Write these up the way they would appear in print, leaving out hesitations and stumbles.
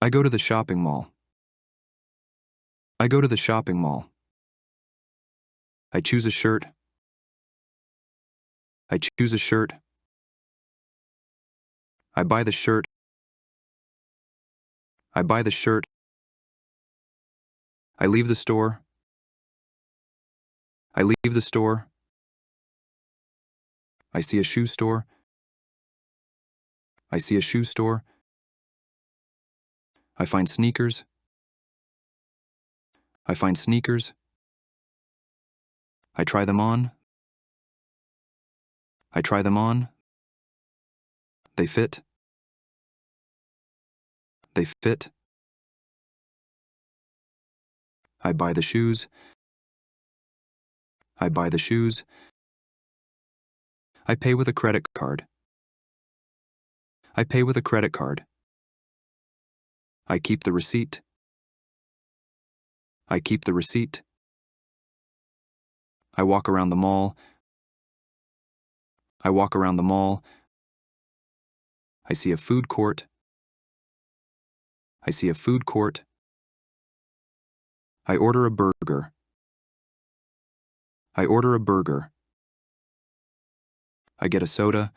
I go to the shopping mall. I go to the shopping mall. I choose a shirt. I choose a shirt. I buy the shirt. I buy the shirt. I leave the store. I leave the store. I see a shoe store. I see a shoe store. I find sneakers. I find sneakers. I try them on. I try them on. They fit. They fit. I buy the shoes. I buy the shoes. I pay with a credit card. I pay with a credit card. I keep the receipt. I keep the receipt. I walk around the mall. I walk around the mall. I see a food court. I see a food court. I order a burger. I order a burger. I get a soda.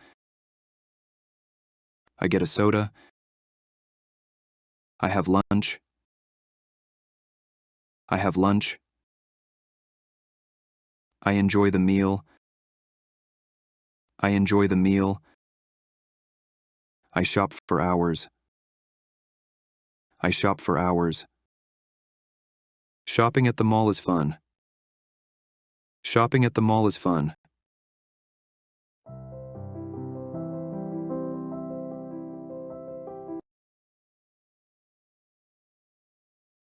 I get a soda. I have lunch. I have lunch. I enjoy the meal. I enjoy the meal. I shop for hours. I shop for hours. Shopping at the mall is fun. Shopping at the mall is fun.